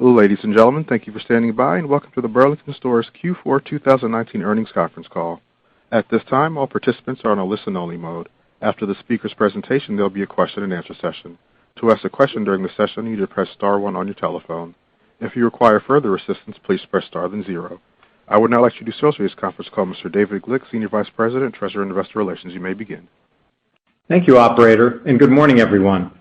Ladies and gentlemen, thank you for standing by and welcome to the Burlington Stores Q4 2019 earnings conference call. At this time, all participants are on a listen-only mode. After the speaker's presentation, there will be a question-and-answer session. To ask a question during the session, you need to press star 1 on your telephone. If you require further assistance, please press star then 0. I would now like to introduce this conference call Mr. David Glick, Senior Vice President, Treasurer, and Investor Relations. You may begin. Thank you, Operator, and good morning, everyone.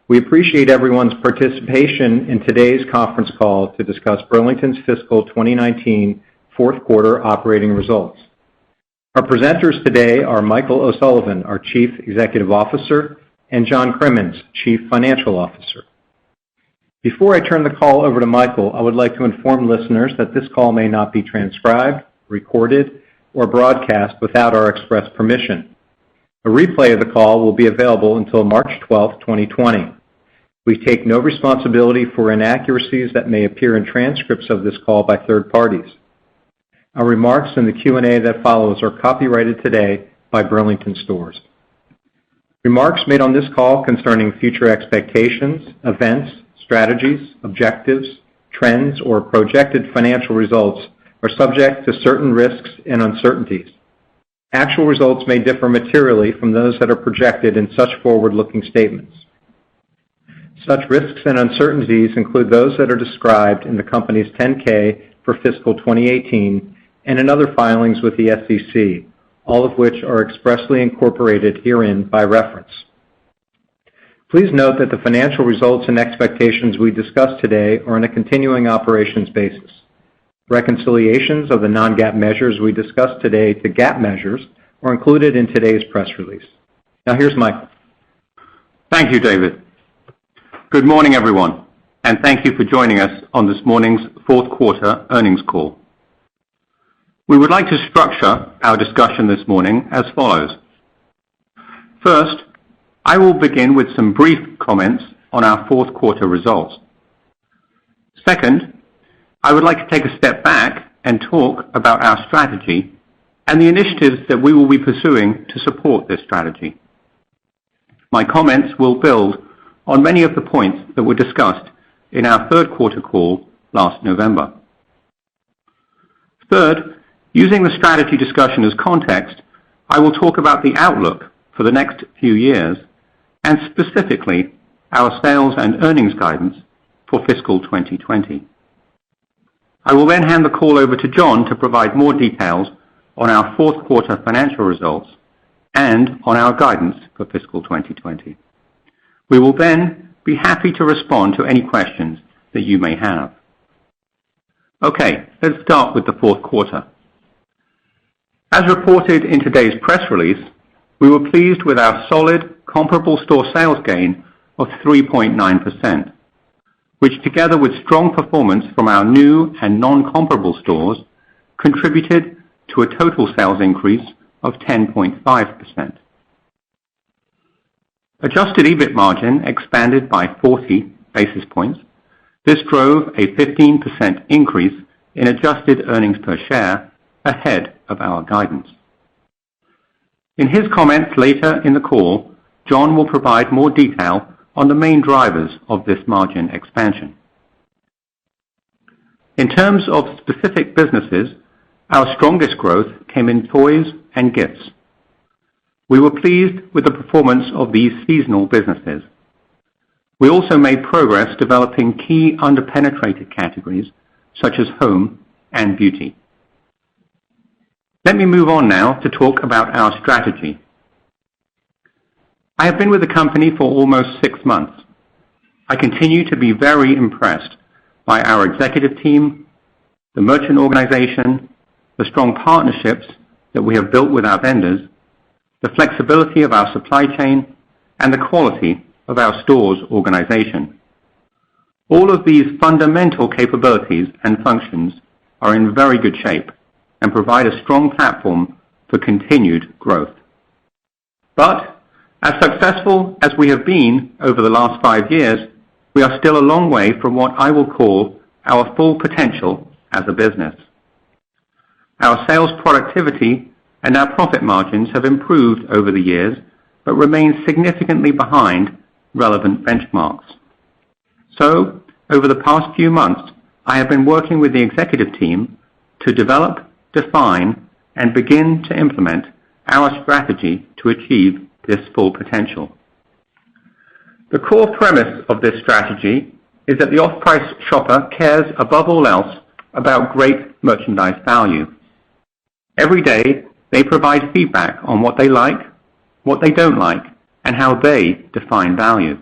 We appreciate everyone's participation in today's conference call to discuss Burlington's fiscal 2019 fourth quarter operating results. Our presenters today are Michael O'Sullivan, our Chief Executive Officer, and John Crimmins, Chief Financial Officer. Before I turn the call over to Michael, I would like to inform listeners that this call may not be transcribed, recorded, or broadcast without our express permission. A replay of the call will be available until March 12, 2020. We take no responsibility for inaccuracies that may appear in transcripts of this call by third parties. Our remarks in the Q&A that follows are copyrighted today by Burlington Stores. Remarks made on this call concerning future expectations, events, strategies, objectives, trends, or projected financial results are subject to certain risks and uncertainties. Actual results may differ materially from those that are projected in such forward-looking statements. Such risks and uncertainties include those that are described in the company's 10-K for fiscal 2018 and in other filings with the SEC, all of which are expressly incorporated herein by reference. Please note that the financial results and expectations we discuss today are on a continuing operations basis. Reconciliations of the non-GAAP measures we discuss today to GAAP measures are included in today's press release. Now here's Michael. Thank you, David. Good morning, everyone, and thank you for joining us on this morning's fourth quarter earnings call. We would like to structure our discussion this morning as follows. First, I will begin with some brief comments on our fourth quarter results. Second, I would like to take a step back and talk about our strategy and the initiatives that we will be pursuing to support this strategy. My comments will build on many of the points that were discussed in our third quarter call last November. Third, using the strategy discussion as context, I will talk about the outlook for the next few years and specifically our sales and earnings guidance for fiscal 2020. I will then hand the call over to John to provide more details on our fourth quarter financial results and on our guidance for fiscal 2020. We will then be happy to respond to any questions that you may have. Okay, let's start with the fourth quarter. As reported in today's press release, we were pleased with our solid comparable store sales gain of 3.9%, which together with strong performance from our new and non-comparable stores contributed to a total sales increase of 10.5%. Adjusted EBIT margin expanded by 40 basis points. This drove a 15% increase in adjusted earnings per share ahead of our guidance. In his comments later in the call, John will provide more detail on the main drivers of this margin expansion. In terms of specific businesses, our strongest growth came in toys and gifts. We were pleased with the performance of these seasonal businesses. We also made progress developing key underpenetrated categories such as home and beauty. Let me move on now to talk about our strategy. I have been with the company for almost 6 months. I continue to be very impressed by our executive team, the merchant organization, the strong partnerships that we have built with our vendors, the flexibility of our supply chain, and the quality of our stores organization. All of these fundamental capabilities and functions are in very good shape and provide a strong platform for continued growth. But as successful as we have been over the last 5 years, we are still a long way from what I will call our full potential as a business. Our sales productivity and our profit margins have improved over the years, but remain significantly behind relevant benchmarks. So, over the past few months, I have been working with the executive team to develop, define, and begin to implement our strategy to achieve this full potential. The core premise of this strategy is that the off-price shopper cares above all else about great merchandise value. Every day, they provide feedback on what they like, what they don't like, and how they define value.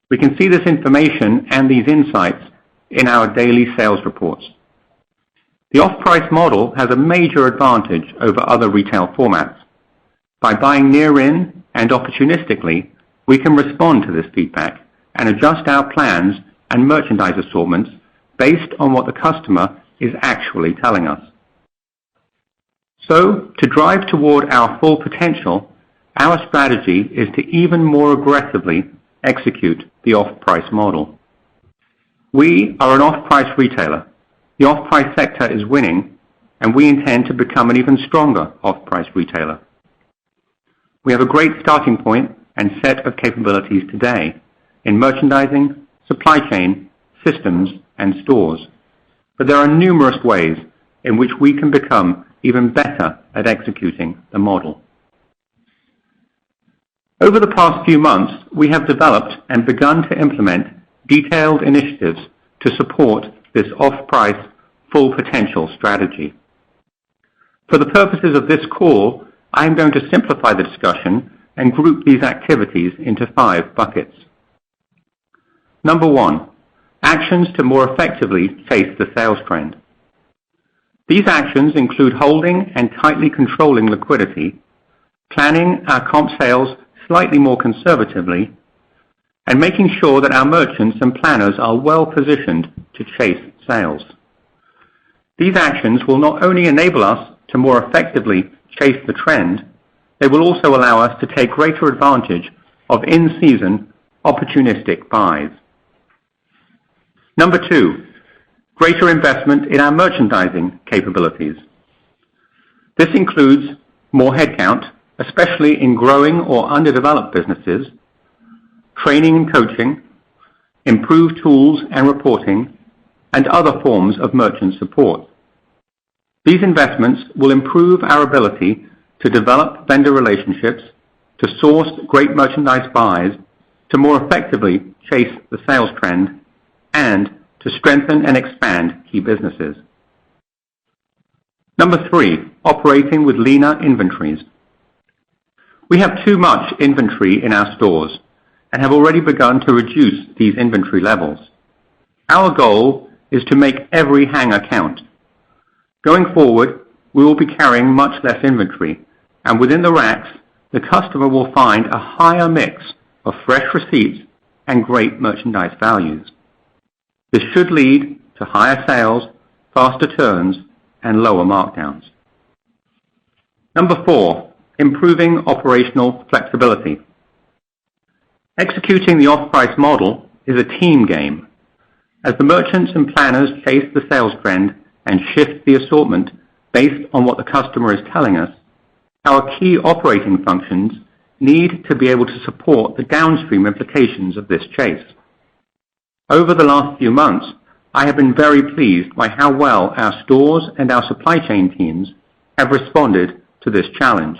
We can see this information and these insights in our daily sales reports. The off-price model has a major advantage over other retail formats. By buying near-in and opportunistically, we can respond to this feedback and adjust our plans and merchandise assortments based on what the customer is actually telling us. So, to drive toward our full potential, our strategy is to even more aggressively execute the off-price model. We are an off-price retailer. The off-price sector is winning, and we intend to become an even stronger off-price retailer. We have a great starting point and set of capabilities today in merchandising, supply chain, systems, and stores. But there are numerous ways in which we can become even better at executing the model. Over the past few months, we have developed and begun to implement detailed initiatives to support this off-price full potential strategy. For the purposes of this call, I am going to simplify the discussion and group these activities into 5 buckets. Number 1, actions to more effectively chase the sales trend. These actions include holding and tightly controlling liquidity, planning our comp sales slightly more conservatively, and making sure that our merchants and planners are well positioned to chase sales. These actions will not only enable us to more effectively chase the trend, they will also allow us to take greater advantage of in-season opportunistic buys. Number 2, greater investment in our merchandising capabilities. This includes more headcount, especially in growing or underdeveloped businesses, training and coaching, improved tools and reporting, and other forms of merchant support. These investments will improve our ability to develop vendor relationships, to source great merchandise buys, to more effectively chase the sales trend, and to strengthen and expand key businesses. Number 3, operating with leaner inventories. We have too much inventory in our stores and have already begun to reduce these inventory levels. Our goal is to make every hanger count. Going forward, we will be carrying much less inventory, and within the racks, the customer will find a higher mix of fresh receipts and great merchandise values. This should lead to higher sales, faster turns, and lower markdowns. Number 4, improving operational flexibility. Executing the off-price model is a team game. As the merchants and planners chase the sales trend and shift the assortment based on what the customer is telling us, our key operating functions need to be able to support the downstream implications of this chase. Over the last few months, I have been very pleased by how well our stores and our supply chain teams have responded to this challenge.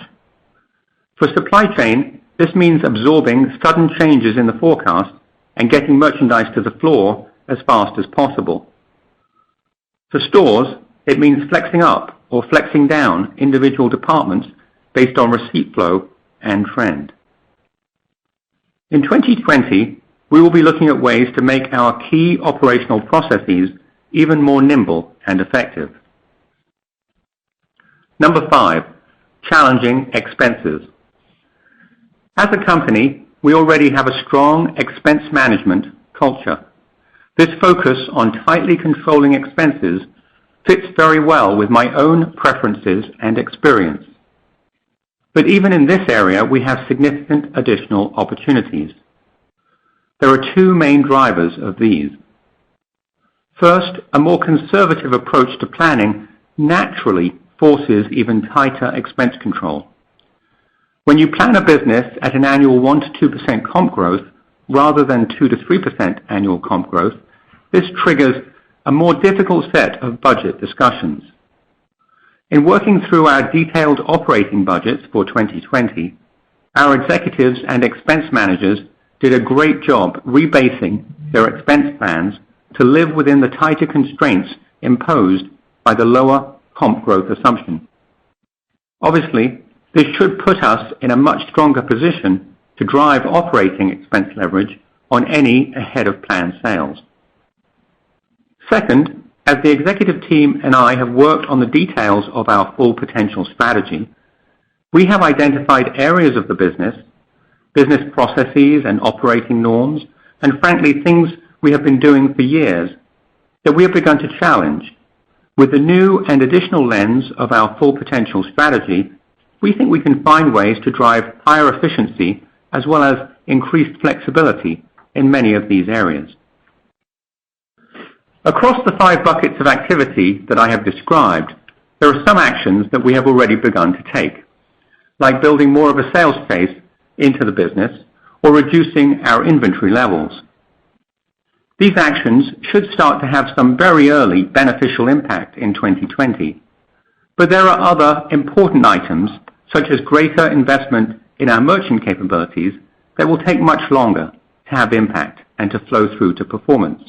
For supply chain, this means absorbing sudden changes in the forecast and getting merchandise to the floor as fast as possible. For stores, it means flexing up or flexing down individual departments based on receipt flow and trend. In 2020, we will be looking at ways to make our key operational processes even more nimble and effective. Number 5, challenging expenses. As a company, we already have a strong expense management culture. This focus on tightly controlling expenses fits very well with my own preferences and experience. But even in this area, we have significant additional opportunities. There are 2 main drivers of these. First, a more conservative approach to planning naturally forces even tighter expense control. When you plan a business at an annual 1 to 2% comp growth rather than 2 to 3% annual comp growth, this triggers a more difficult set of budget discussions. In working through our detailed operating budgets for 2020, our executives and expense managers did a great job rebasing their expense plans to live within the tighter constraints imposed by the lower comp growth assumption. Obviously, this should put us in a much stronger position to drive operating expense leverage on any ahead of plan sales. Second, as the executive team and I have worked on the details of our full potential strategy, we have identified areas of the business processes and operating norms, and frankly things we have been doing for years that we have begun to challenge. With the new and additional lens of our full potential strategy, we think we can find ways to drive higher efficiency as well as increased flexibility in many of these areas. Across the 5 buckets of activity that I have described, there are some actions that we have already begun to take, like building more of a sales space into the business or reducing our inventory levels. These actions should start to have some very early beneficial impact in 2020, but there are other important items, such as greater investment in our merchant capabilities, that will take much longer to have impact and to flow through to performance.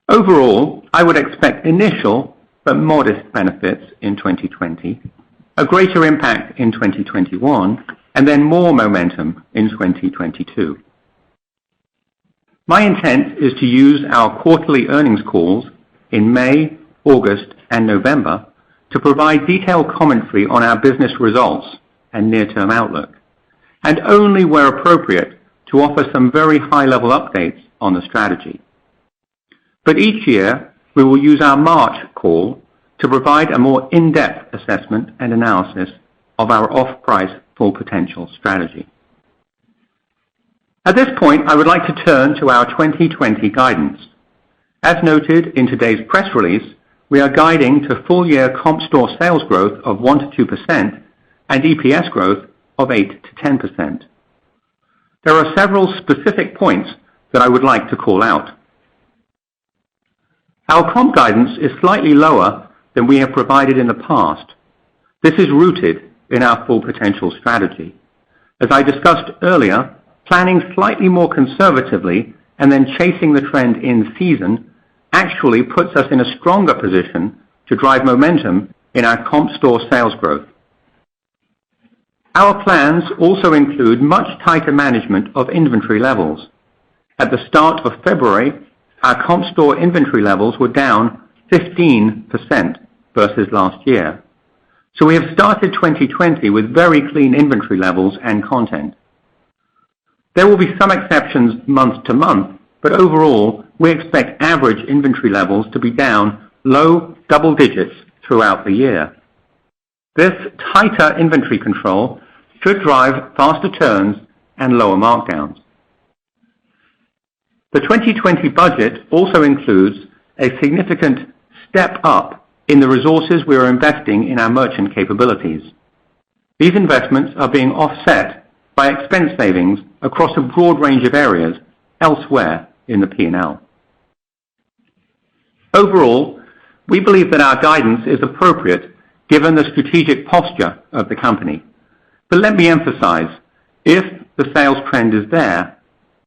Overall, I would expect initial but modest benefits in 2020, a greater impact in 2021, and then more momentum in 2022. My intent is to use our quarterly earnings calls in May, August, and November to provide detailed commentary on our business results and near-term outlook, and only where appropriate to offer some very high-level updates on the strategy. But each year, we will use our March call to provide a more in-depth assessment and analysis of our off-price full potential strategy. At this point, I would like to turn to our 2020 guidance. As noted in today's press release, we are guiding to full-year comp store sales growth of 1-2% and EPS growth of 8-10%. There are several specific points that I would like to call out. Our comp guidance is slightly lower than we have provided in the past. This is rooted in our full potential strategy. As I discussed earlier, planning slightly more conservatively and then chasing the trend in season actually puts us in a stronger position to drive momentum in our comp store sales growth. Our plans also include much tighter management of inventory levels. At the start of February, our comp store inventory levels were down 15% versus last year. So we have started 2020 with very clean inventory levels and content. There will be some exceptions month to month, but overall, we expect average inventory levels to be down low double digits throughout the year. This tighter inventory control should drive faster turns and lower markdowns. The 2020 budget also includes a significant step up in the resources we are investing in our merchant capabilities. These investments are being offset by expense savings across a broad range of areas elsewhere in the P&L. Overall, we believe that our guidance is appropriate given the strategic posture of the company. But let me emphasize, if the sales trend is there,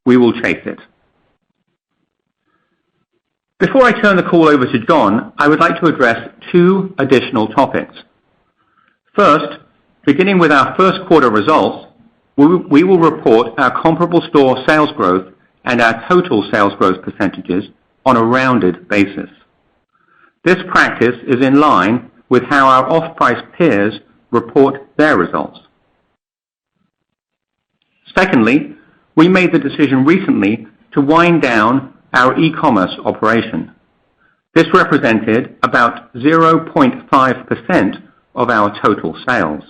we will chase it. Before I turn the call over to John, I would like to address 2 additional topics. First, beginning with our first quarter results, we will report our comparable store sales growth and our total sales growth percentages on a rounded basis. This practice is in line with how our off-price peers report their results. Secondly, we made the decision recently to wind down our e-commerce operation. This represented about 0.5% of our total sales.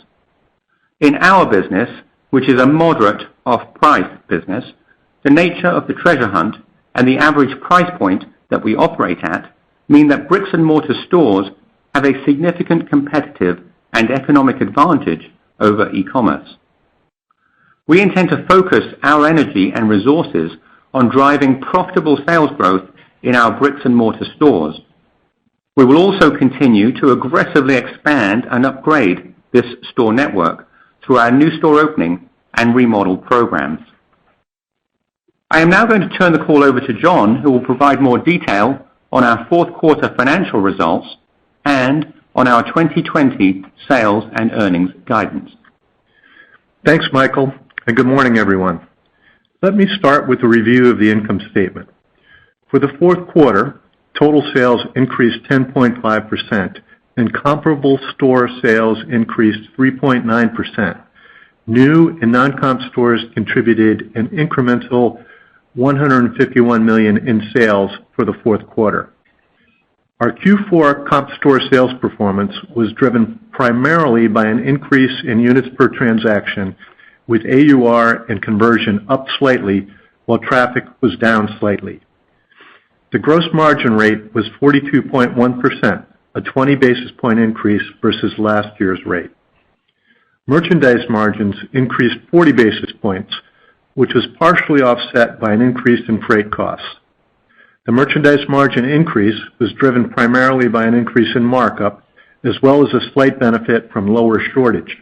In our business, which is a moderate off-price business, the nature of the treasure hunt and the average price point that we operate at mean that bricks and mortar stores have a significant competitive and economic advantage over e-commerce. We intend to focus our energy and resources on driving profitable sales growth in our bricks and mortar stores. We will also continue to aggressively expand and upgrade this store network through our new store opening and remodel programs. I am now going to turn the call over to John, who will provide more detail on our fourth quarter financial results and on our 2020 sales and earnings guidance. Thanks, Michael, and good morning, everyone. Let me start with a review of the income statement. For the fourth quarter, total sales increased 10.5%, and comparable store sales increased 3.9%. New and non-comp stores contributed an incremental $151 million in sales for the fourth quarter. Our Q4 comp store sales performance was driven primarily by an increase in units per transaction, with AUR and conversion up slightly while traffic was down slightly. The gross margin rate was 42.1%, a 20 basis point increase versus last year's rate. Merchandise margins increased 40 basis points, which was partially offset by an increase in freight costs. The merchandise margin increase was driven primarily by an increase in markup, as well as a slight benefit from lower shortage.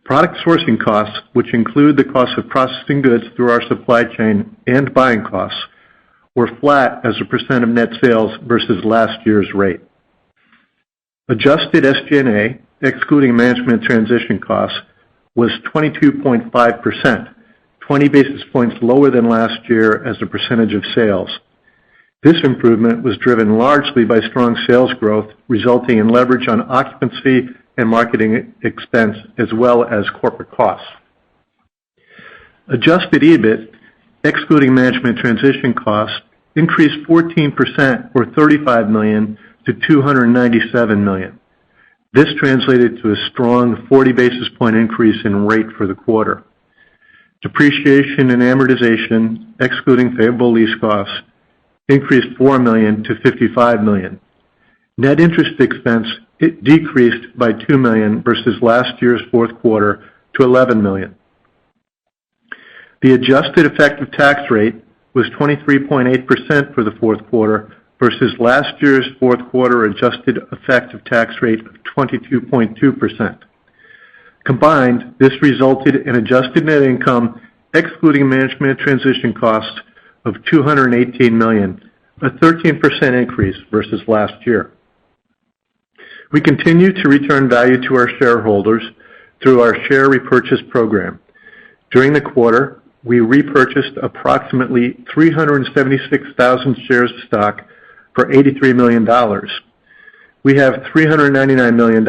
Product sourcing costs, which include the cost of processing goods through our supply chain and buying costs, were flat as a percent of net sales versus last year's rate. Adjusted SG&A, excluding management transition costs, was 22.5%, 20 basis points lower than last year as a percentage of sales. This improvement was driven largely by strong sales growth, resulting in leverage on occupancy and marketing expense, as well as corporate costs. Adjusted EBIT, excluding management transition costs, increased 14%, or $35 million, to $297 million. This translated to a strong 40 basis point increase in rate for the quarter. Depreciation and amortization, excluding favorable lease costs, increased $4 million to $55 million. Net interest expense decreased by $2 million versus last year's fourth quarter to $11 million. The adjusted effective tax rate was 23.8% for the fourth quarter versus last year's fourth quarter adjusted effective tax rate of 22.2%. Combined, this resulted in adjusted net income, excluding management transition costs, of $218 million, a 13% increase versus last year. We continue to return value to our shareholders through our share repurchase program. During the quarter, we repurchased approximately 376,000 shares of stock for $83 million. We have $399 million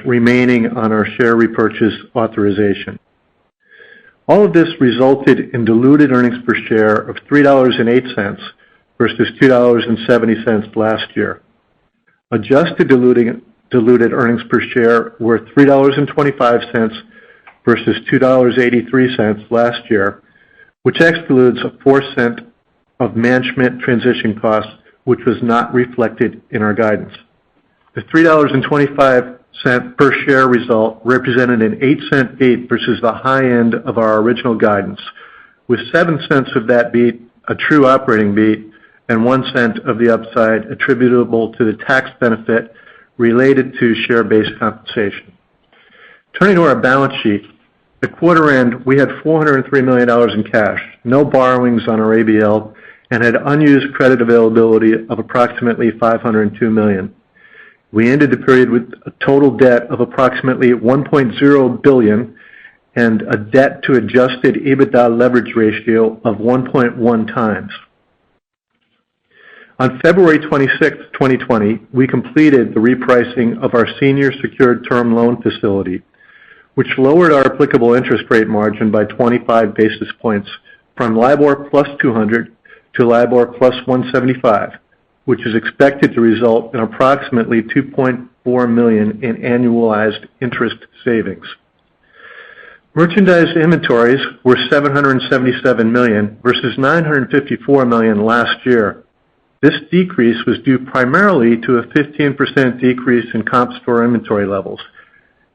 remaining on our share repurchase authorization. All of this resulted in diluted earnings per share of $3.08 versus $2.70 last year. Adjusted diluted earnings per share were $3.25 versus $2.83 last year, which excludes a 4-cent of management transition costs, which was not reflected in our guidance. The $3.25 per share result represented an 8-cent beat versus the high end of our original guidance, with 7 cents of that beat a true operating beat and 1 cent of the upside attributable to the tax benefit related to share-based compensation. Turning to our balance sheet, at quarter end, we had $403 million in cash, no borrowings on our ABL, and had unused credit availability of approximately $502 million. We ended the period with a total debt of approximately $1.0 billion and a debt to adjusted EBITDA leverage ratio of 1.1 times. On February 26, 2020, we completed the repricing of our senior secured term loan facility, which lowered our applicable interest rate margin by 25 basis points from LIBOR plus 200 to LIBOR plus 175, which is expected to result in approximately $2.4 million in annualized interest savings. Merchandise inventories were $777 million versus $954 million last year. This decrease was due primarily to a 15% decrease in comp store inventory levels,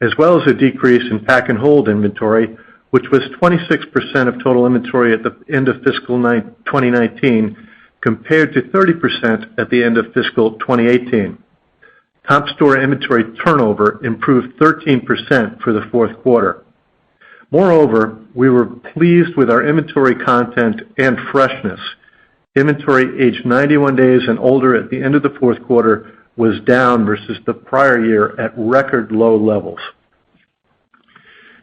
as well as a decrease in pack and hold inventory, which was 26% of total inventory at the end of fiscal 2019, compared to 30% at the end of fiscal 2018. Comp store inventory turnover improved 13% for the fourth quarter. Moreover, we were pleased with our inventory content and freshness. Inventory aged 91 days and older at the end of the fourth quarter was down versus the prior year at record low levels.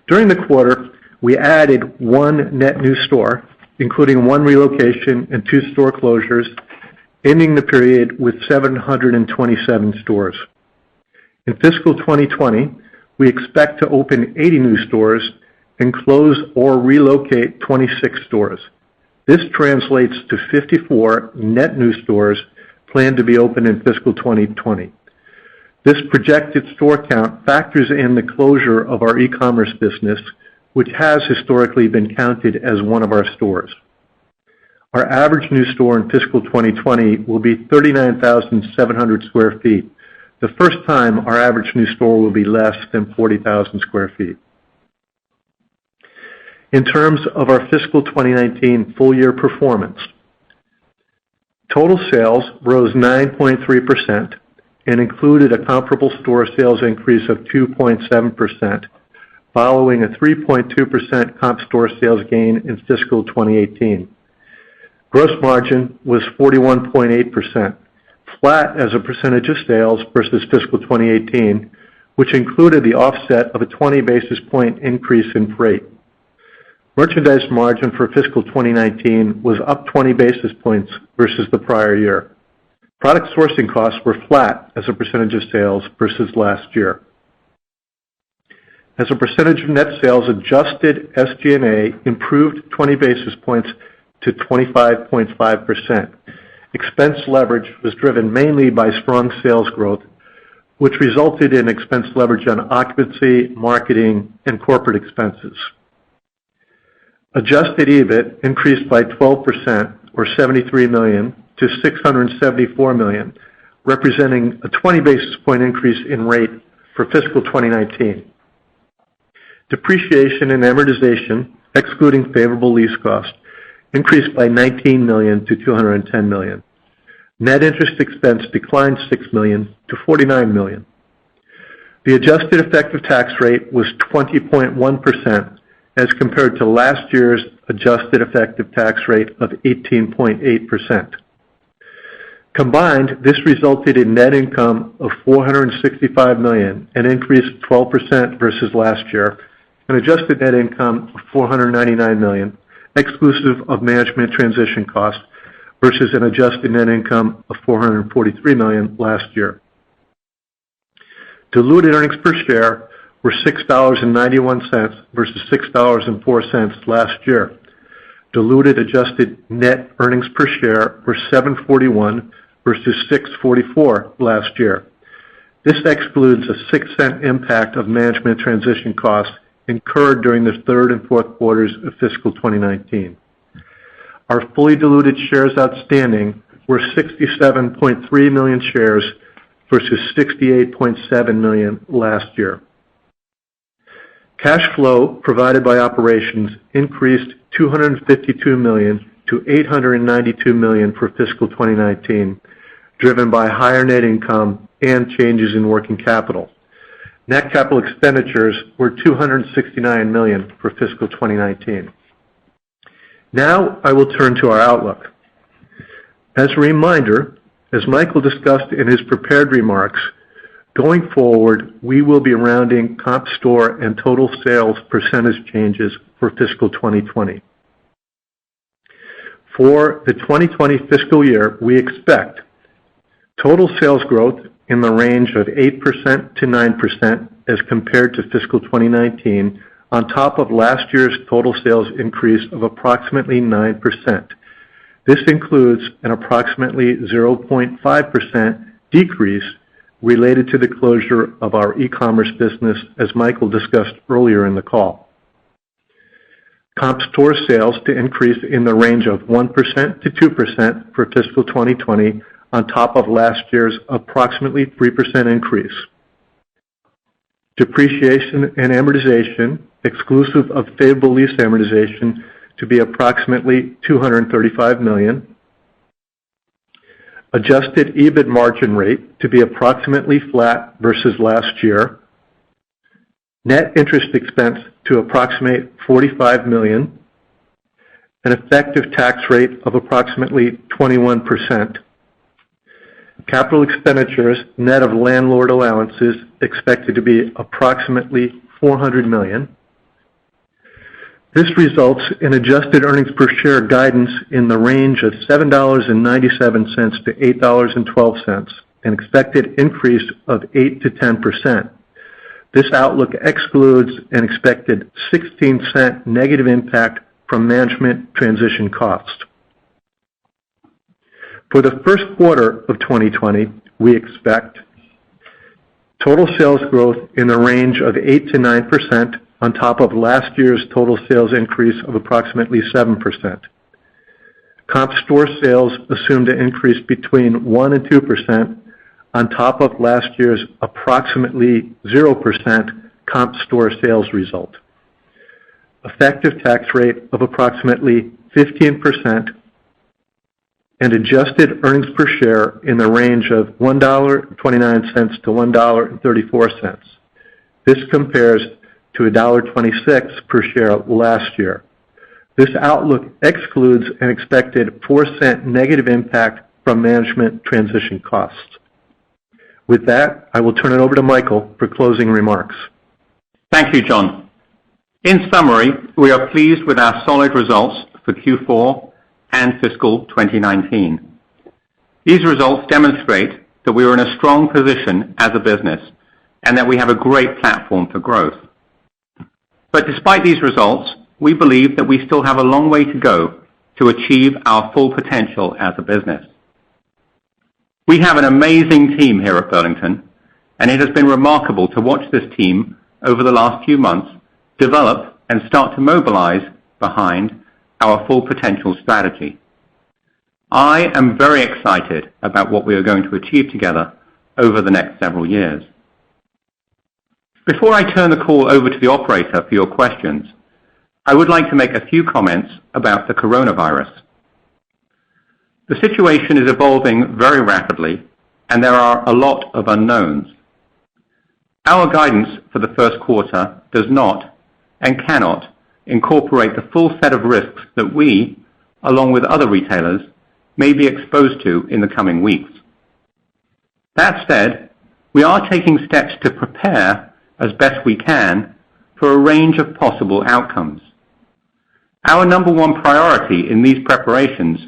During the quarter, we added 1 net new store, including 1 relocation and 2 store closures, ending the period with 727 stores. In fiscal 2020, we expect to open 80 new stores and close or relocate 26 stores. This translates to 54 net new stores planned to be opened in fiscal 2020. This projected store count factors in the closure of our e-commerce business, which has historically been counted as one of our stores. Our average new store in fiscal 2020 will be 39,700 square feet, the first time our average new store will be less than 40,000 square feet. In terms of our fiscal 2019 full-year performance, total sales rose 9.3% and included a comparable store sales increase of 2.7%, following a 3.2% comp store sales gain in fiscal 2018. Gross margin was 41.8%, flat as a percentage of sales versus fiscal 2018, which included the offset of a 20 basis point increase in freight. Merchandise margin for fiscal 2019 was up 20 basis points versus the prior year. Product sourcing costs were flat as a percentage of sales versus last year. As a percentage of net sales, adjusted SG&A improved 20 basis points to 25.5%. Expense leverage was driven mainly by strong sales growth, which resulted in expense leverage on occupancy, marketing, and corporate expenses. Adjusted EBIT increased by 12%, or $73 million, to $674 million, representing a 20 basis point increase in rate for fiscal 2019. Depreciation and amortization, excluding favorable lease costs, increased by $19 million to $210 million. Net interest expense declined $6 million to $49 million. The adjusted effective tax rate was 20.1%, as compared to last year's adjusted effective tax rate of 18.8%. Combined, this resulted in net income of $465 million, an increase of 12% versus last year, and adjusted net income of $499 million, exclusive of management transition costs, versus an adjusted net income of $443 million last year. Diluted earnings per share were $6.91 versus $6.04 last year. Diluted adjusted net earnings per share were $7.41 versus $6.44 last year. This excludes a 6-cent impact of management transition costs incurred during the third and fourth quarters of fiscal 2019. Our fully diluted shares outstanding were 67.3 million shares versus 68.7 million last year. Cash flow provided by operations increased $252 million to $892 million for fiscal 2019, driven by higher net income and changes in working capital. Net capital expenditures were $269 million for fiscal 2019. Now I will turn to our outlook. As a reminder, as Michael discussed in his prepared remarks, going forward, we will be rounding comp store and total sales percentage changes for fiscal 2020. For the 2020 fiscal year, we expect total sales growth in the range of 8% to 9% as compared to fiscal 2019, on top of last year's total sales increase of approximately 9%. This includes an approximately 0.5% decrease related to the closure of our e-commerce business, as Michael discussed earlier in the call. Comp store sales to increase in the range of 1% to 2% for fiscal 2020, on top of last year's approximately 3% increase. Depreciation and amortization, exclusive of favorable lease amortization, to be approximately $235 million. adjusted EBIT margin rate to be approximately flat versus last year, net interest expense to approximate $45 million, an effective tax rate of approximately 21%, capital expenditures net of landlord allowances expected to be approximately $400 million. This results in adjusted earnings per share guidance in the range of $7.97 to $8.12, an expected increase of 8 to 10%. This outlook excludes an expected 16-cent negative impact from management transition cost. For the first quarter of 2020, we expect total sales growth in the range of 8 to 9% on top of last year's total sales increase of approximately 7%. Comp store sales assumed to increase between 1 and 2% on top of last year's approximately 0% comp store sales result. Effective tax rate of approximately 15%, and adjusted earnings per share in the range of $1.29 to $1.34. This compares to $1.26 per share last year. This outlook excludes an expected 4-cent negative impact from management transition costs. With that, I will turn it over to Michael for closing remarks. Thank you, John. In summary, we are pleased with our solid results for Q4 and fiscal 2019. These results demonstrate that we are in a strong position as a business and that we have a great platform for growth. But despite these results, we believe that we still have a long way to go to achieve our full potential as a business. We have an amazing team here at Burlington, and it has been remarkable to watch this team over the last few months develop and start to mobilize behind our full potential strategy. I am very excited about what we are going to achieve together over the next several years. Before I turn the call over to the operator for your questions, I would like to make a few comments about the coronavirus. The situation is evolving very rapidly, and there are a lot of unknowns. Our guidance for the first quarter does not and cannot incorporate the full set of risks that we, along with other retailers, may be exposed to in the coming weeks. That said, we are taking steps to prepare as best we can for a range of possible outcomes. Our number one priority in these preparations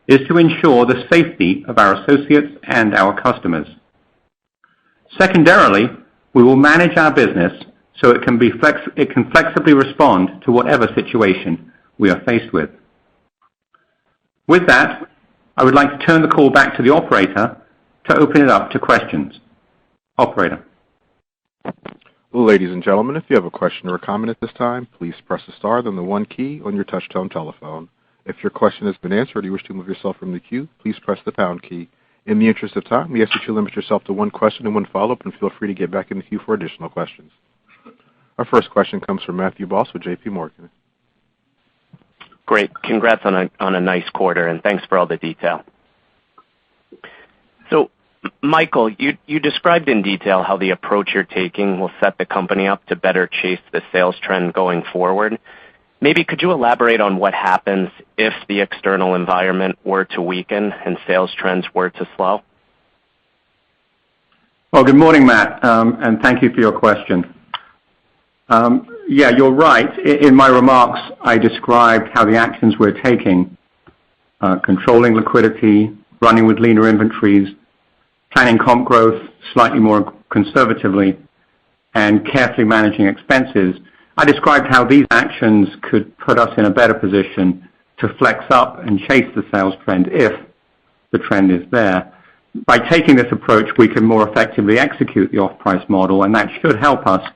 is to ensure the safety of our associates and our customers. Secondarily, we will manage our business so it can flexibly respond to whatever situation we are faced with. With that, I would like to turn the call back to the operator to open it up to questions. Operator. Ladies and gentlemen, if you have a question or a comment at this time, please press the star, then the 1 key on your touch-tone telephone. If your question has been answered or you wish to move yourself from the queue, please press the pound key. In the interest of time, we ask that you limit yourself to 1 question and 1 follow-up, and feel free to get back in the queue for additional questions. Our first question comes from Matthew Boss with J.P. Morgan. Great. Congrats on a nice quarter, and thanks for all the detail. So, Michael, you described in detail how the approach you're taking will set the company up to better chase the sales trend going forward. Maybe could you elaborate on what happens if the external environment were to weaken and sales trends were to slow? Well, good morning, Matt, and thank you for your question. Yeah, you're right. In my remarks, I described how the actions we're taking, controlling liquidity, running with leaner inventories, planning comp growth slightly more conservatively, and carefully managing expenses, I described how these actions could put us in a better position to flex up and chase the sales trend if the trend is there. By taking this approach, we can more effectively execute the off-price model, and that should help us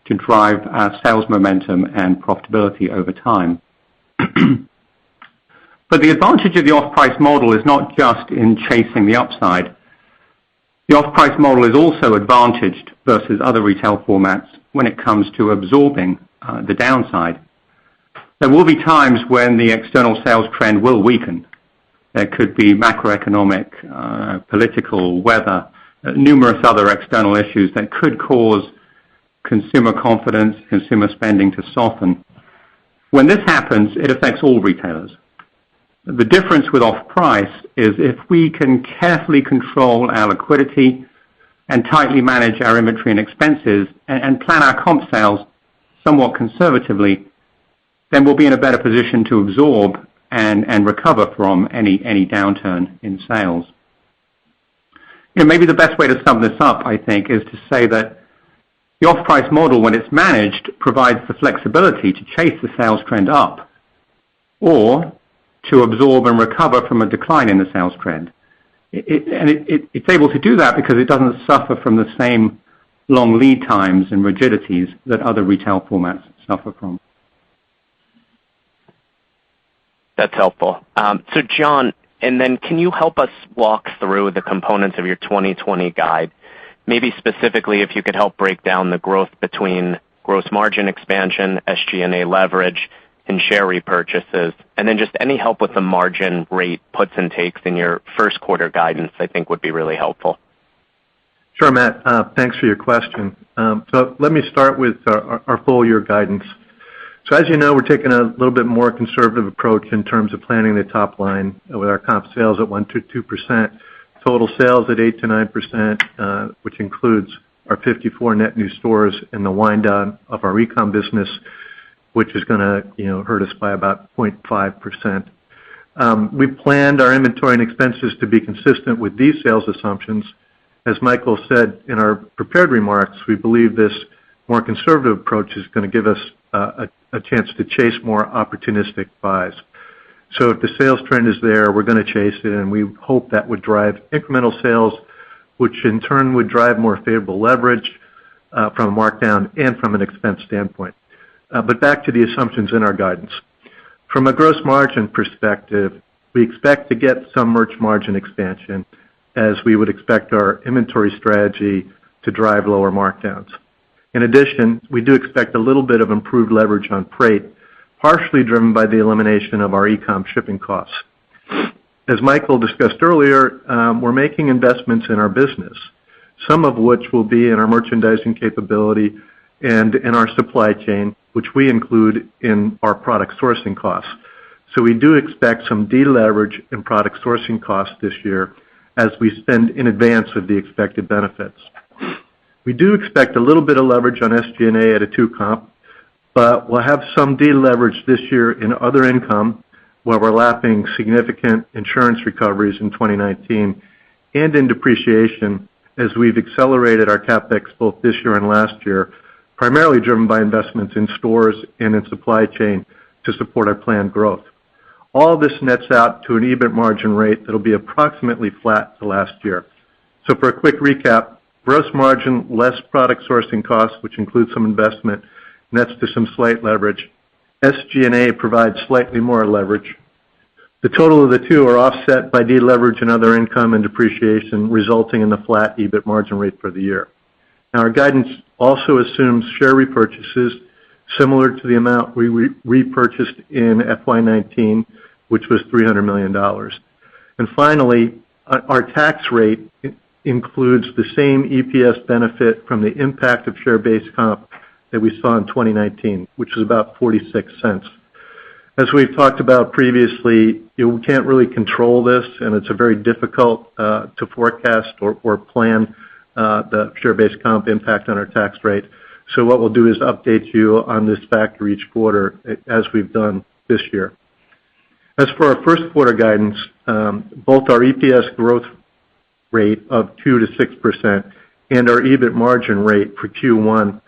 to drive our sales momentum and profitability over time. But the advantage of the off-price model is not just in chasing the upside. The off-price model is also advantaged versus other retail formats when it comes to absorbing the downside. There will be times when the external sales trend will weaken, There could be macroeconomic, political, weather, numerous other external issues that could cause consumer confidence, consumer spending to soften. When this happens, it affects all retailers. The difference with off-price is if we can carefully control our liquidity and tightly manage our inventory and expenses and plan our comp sales somewhat conservatively, then we'll be in a better position to absorb and recover from any downturn in sales. Maybe the best way to sum this up, I think, is to say that the off-price model, when it's managed, provides the flexibility to chase the sales trend up or to absorb and recover from a decline in the sales trend. It's able to do that because it doesn't suffer from the same long lead times and rigidities that other retail formats suffer from. That's helpful. So John, and then can you help us walk through the components of your 2020 guide? Maybe specifically if you could help break down the growth between gross margin expansion, SG&A leverage, and share repurchases, and then just any help with the margin rate puts and takes in your first quarter guidance I think would be really helpful. Sure, Matt. Thanks for your question. So let me start with our full year guidance. So as you know, we're taking a little bit more conservative approach in terms of planning the top line with our comp sales at 1-2%, total sales at 8-9%, which includes our 54 net new stores and the wind down of our e-com business, which is going to hurt us by about 0.5%. We've planned our inventory and expenses to be consistent with these sales assumptions. As Michael said in our prepared remarks, we believe this more conservative approach is going to give us a chance to chase more opportunistic buys. So if the sales trend is there, we're going to chase it, and we hope that would drive incremental sales, which in turn would drive more favorable leverage from a markdown and from an expense standpoint. But back to the assumptions in our guidance. From a gross margin perspective, we expect to get some merch margin expansion as we would expect our inventory strategy to drive lower markdowns. In addition, we do expect a little bit of improved leverage on freight, partially driven by the elimination of our e-com shipping costs. As Michael discussed earlier, we're making investments in our business, some of which will be in our merchandising capability and in our supply chain, which we include in our product sourcing costs. So we do expect some deleverage in product sourcing costs this year as we spend in advance of the expected benefits. We do expect a little bit of leverage on SG&A at a 2 comp, but we'll have some deleverage this year in other income where we're lapping significant insurance recoveries in 2019 and in depreciation as we've accelerated our CapEx both this year and last year, primarily driven by investments in stores and in supply chain to support our planned growth. All of this nets out to an EBIT margin rate that will be approximately flat to last year. So for a quick recap, gross margin less product sourcing costs, which includes some investment, nets to some slight leverage. SG&A provides slightly more leverage. The total of the two are offset by deleverage in other income and depreciation, resulting in the flat EBIT margin rate for the year. Now, our guidance also assumes share repurchases similar to the amount we repurchased in FY19, which was $300 million. And finally, our tax rate includes the same EPS benefit from the impact of share-based comp that we saw in 2019, which is about 46 cents. As we've talked about previously, we can't really control this, and it's a very difficult to forecast or plan the share-based comp impact on our tax rate. So what we'll do is update you on this factor each quarter, as we've done this year. As for our first quarter guidance, both our EPS growth rate of 2 to 6% and our EBIT margin rate for Q1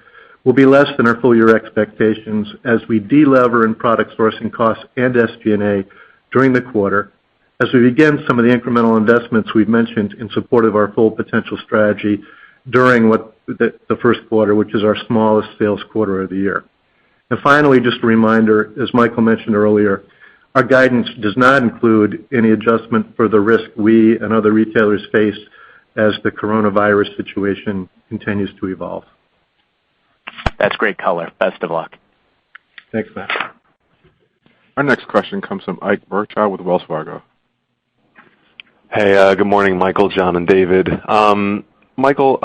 will be less than our full year expectations as we delever in product sourcing costs and SG&A during the quarter as we begin some of the incremental investments we've mentioned in support of our full potential strategy during the first quarter, which is our smallest sales quarter of the year. And finally, just a reminder, as Michael mentioned earlier, our guidance does not include any adjustment for the risk we and other retailers face as the coronavirus situation continues to evolve. That's great color. Best of luck. Thanks, Matt. Our next question comes from Ike Boruchow with Wells Fargo. Hey, good morning, Michael, John, and David. Michael,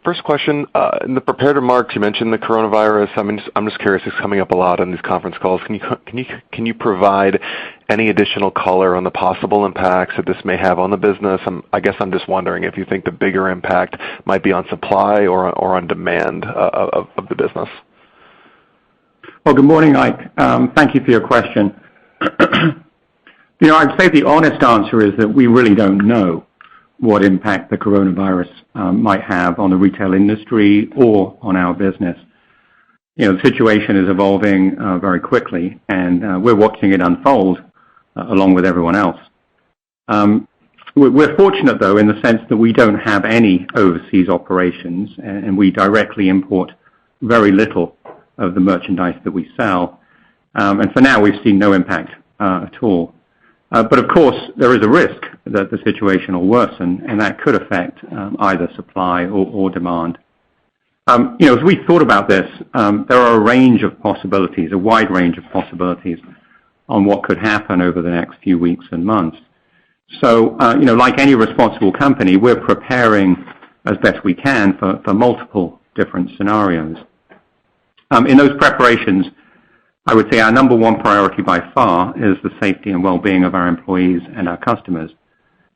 first question. In the prepared remarks, you mentioned the coronavirus. I'm just curious. It's coming up a lot on these conference calls. Can you provide any additional color on the possible impacts that this may have on the business? I guess I'm just wondering if you think the bigger impact might be on supply or on demand of the business. Well, good morning, Ike. Thank you for your question. I'd say the honest answer is that we really don't know what impact the coronavirus might have on the retail industry or on our business. The situation is evolving very quickly, and we're watching it unfold along with everyone else. We're fortunate, though, in the sense that we don't have any overseas operations, and we directly import very little of the merchandise that we sell. And for now, we've seen no impact at all. But of course, there is a risk that the situation will worsen, and that could affect either supply or demand. As we thought about this, there are a range of possibilities, a wide range of possibilities on what could happen over the next few weeks and months. So, like any responsible company, we're preparing as best we can for multiple different scenarios. In those preparations, I would say our number one priority by far is the safety and well-being of our employees and our customers.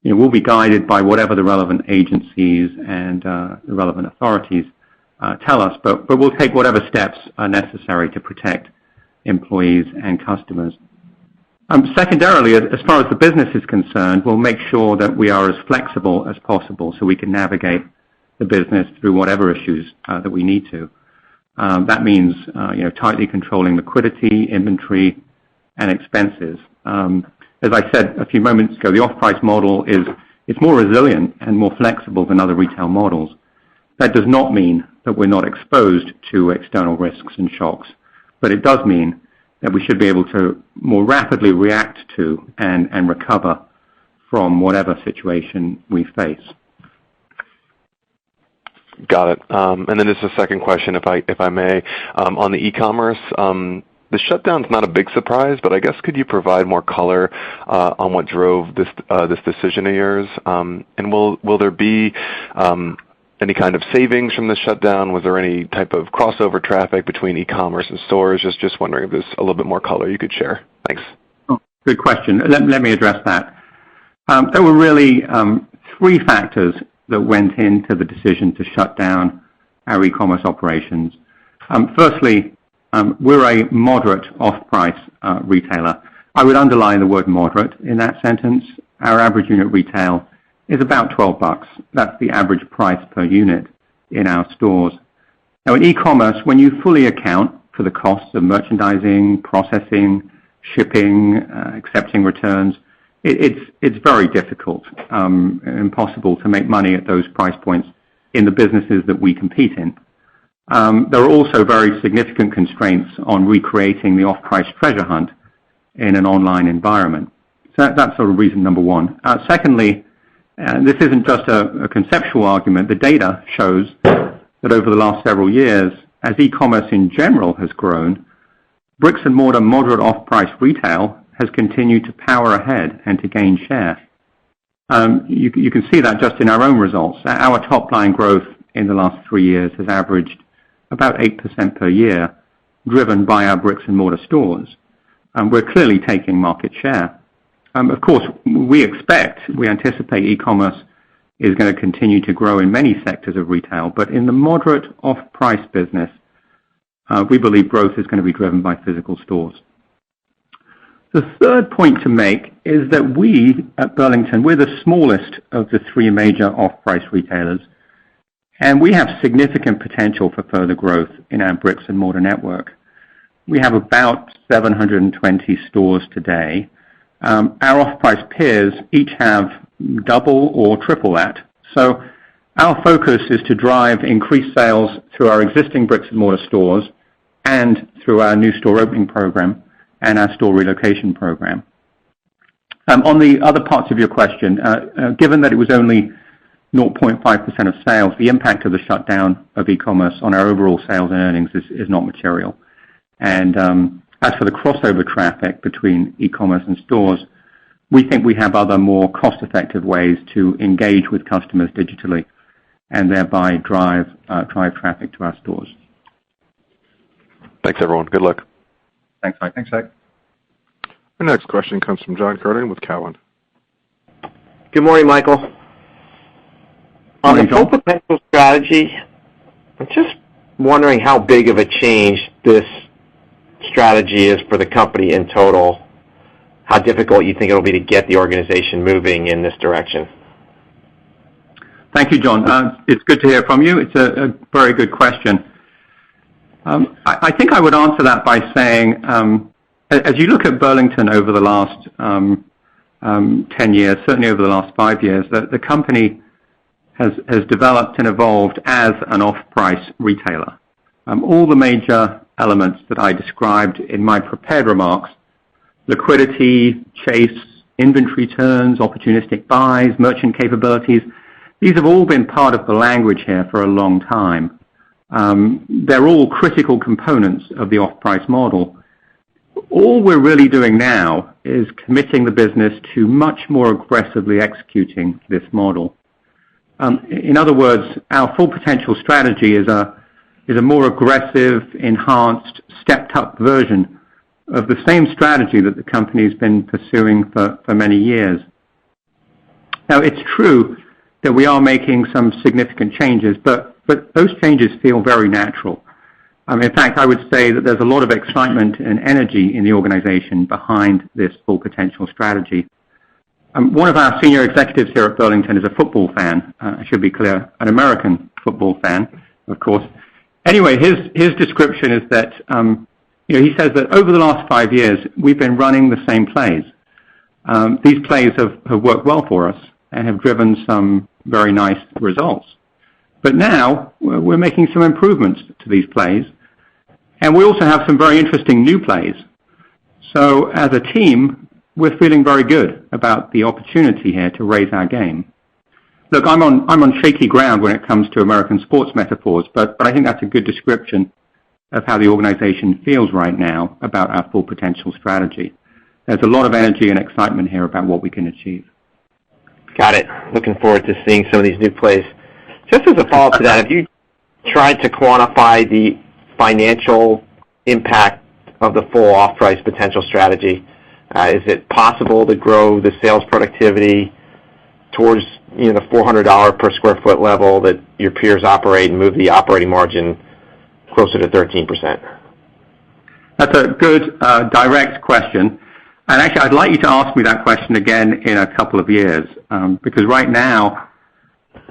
We'll be guided by whatever the relevant agencies and the relevant authorities tell us, but we'll take whatever steps are necessary to protect employees and customers. Secondarily, as far as the business is concerned, we'll make sure that we are as flexible as possible so we can navigate the business through whatever issues that we need to. That means tightly controlling liquidity, inventory, and expenses. As I said a few moments ago, the off-price model it's more resilient and more flexible than other retail models. That does not mean that we're not exposed to external risks and shocks, but it does mean that we should be able to more rapidly react to and recover from whatever situation we face. Got it. And then just a second question, if I may, on the e-commerce. The shutdown's not a big surprise, but I guess could you provide more color on what drove this decision of yours? And will there be any kind of savings from the shutdown? Was there any type of crossover traffic between e-commerce and stores? Just wondering if there's a little bit more color you could share. Thanks. Oh, good question. Let me address that. There were really three factors that went into the decision to shut down our e-commerce operations. Firstly, we're a moderate off-price retailer. I would underline the word moderate in that sentence. Our average unit retail is about $12. That's the average price per unit in our stores. Now, in e-commerce, when you fully account for the costs of merchandising, processing, shipping, accepting returns, it's very difficult, impossible to make money at those price points in the businesses that we compete in. There are also very significant constraints on recreating the off-price treasure hunt in an online environment. So that's sort of reason number one. Secondly, this isn't just a conceptual argument. The data shows that over the last several years, as e-commerce in general has grown, bricks and mortar moderate off-price retail has continued to power ahead and to gain share. You can see that just in our own results. Our top-line growth in the last 3 years has averaged about 8% per year, driven by our bricks and mortar stores. We're clearly taking market share. Of course, we anticipate e-commerce is going to continue to grow in many sectors of retail, but in the moderate off-price business, we believe growth is going to be driven by physical stores. The third point to make is that we, at Burlington, we're the smallest of the three major off-price retailers, and we have significant potential for further growth in our bricks and mortar network. We have about 720 stores today. Our off-price peers each have double or triple that. So our focus is to drive increased sales through our existing bricks and mortar stores and through our new store opening program and our store relocation program. On the other parts of your question, given that it was only 0.5% of sales, the impact of the shutdown of e-commerce on our overall sales and earnings is not material. And as for the crossover traffic between e-commerce and stores, we think we have other more cost-effective ways to engage with customers digitally and thereby drive traffic to our stores. Thanks, everyone. Good luck. Thanks, Ike. Thanks, Ike. Our next question comes from John Curtin with Cowen. Good morning, Michael. On the full potential strategy, I'm just wondering how big of a change this strategy is for the company in total, how difficult you think it'll be to get the organization moving in this direction. Thank you, John. It's good to hear from you. It's a very good question. I think I would answer that by saying, as you look at Burlington over the last 10 years, certainly over the last 5 years, the company has developed and evolved as an off-price retailer. All the major elements that I described in my prepared remarks, liquidity, chase, inventory turns, opportunistic buys, merchant capabilities, these have all been part of the language here for a long time. They're all critical components of the off-price model. All we're really doing now is committing the business to much more aggressively executing this model. In other words, our full potential strategy is a more aggressive, enhanced, stepped-up version of the same strategy that the company's been pursuing for many years. Now, it's true that we are making some significant changes, but those changes feel very natural. In fact, I would say that there's a lot of excitement and energy in the organization behind this full potential strategy. One of our senior executives here at Burlington is a football fan. I should be clear, an American football fan, of course. Anyway, his description is that he says that over the last 5 years, we've been running the same plays. These plays have worked well for us and have driven some very nice results. But now we're making some improvements to these plays, and we also have some very interesting new plays. So as a team, we're feeling very good about the opportunity here to raise our game. Look, I'm on shaky ground when it comes to American sports metaphors, but I think that's a good description of how the organization feels right now about our full potential strategy. There's a lot of energy and excitement here about what we can achieve. Got it. Looking forward to seeing some of these new plays. Just as a follow-up to that, have you tried to quantify the financial impact of the full off-price potential strategy? Is it possible to grow the sales productivity towards the $400 per square foot level that your peers operate and move the operating margin closer to 13%? That's a good direct question. And actually, I'd like you to ask me that question again in a couple of years, because right now,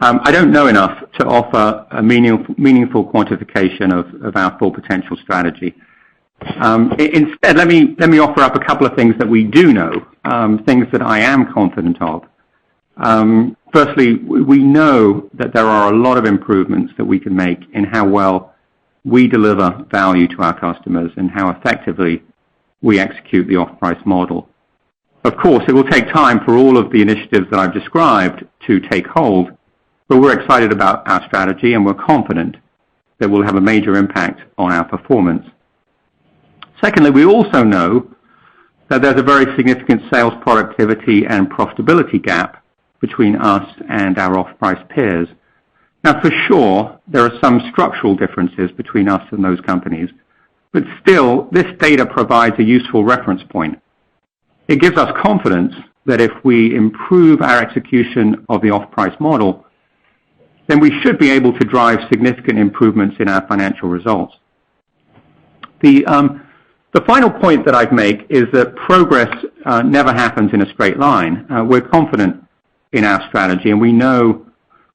I don't know enough to offer a meaningful quantification of our full potential strategy. Instead, let me offer up a couple of things that we do know, things that I am confident of. Firstly, we know that there are a lot of improvements that we can make in how well we deliver value to our customers and how effectively we execute the off-price model. Of course, it will take time for all of the initiatives that I've described to take hold, but we're excited about our strategy and we're confident that we'll have a major impact on our performance. Secondly, we also know that there's a very significant sales productivity and profitability gap between us and our off-price peers. Now, for sure, there are some structural differences between us and those companies, but still, this data provides a useful reference point. It gives us confidence that if we improve our execution of the off-price model, then we should be able to drive significant improvements in our financial results. The final point that I'd make is that progress never happens in a straight line. We're confident in our strategy and we know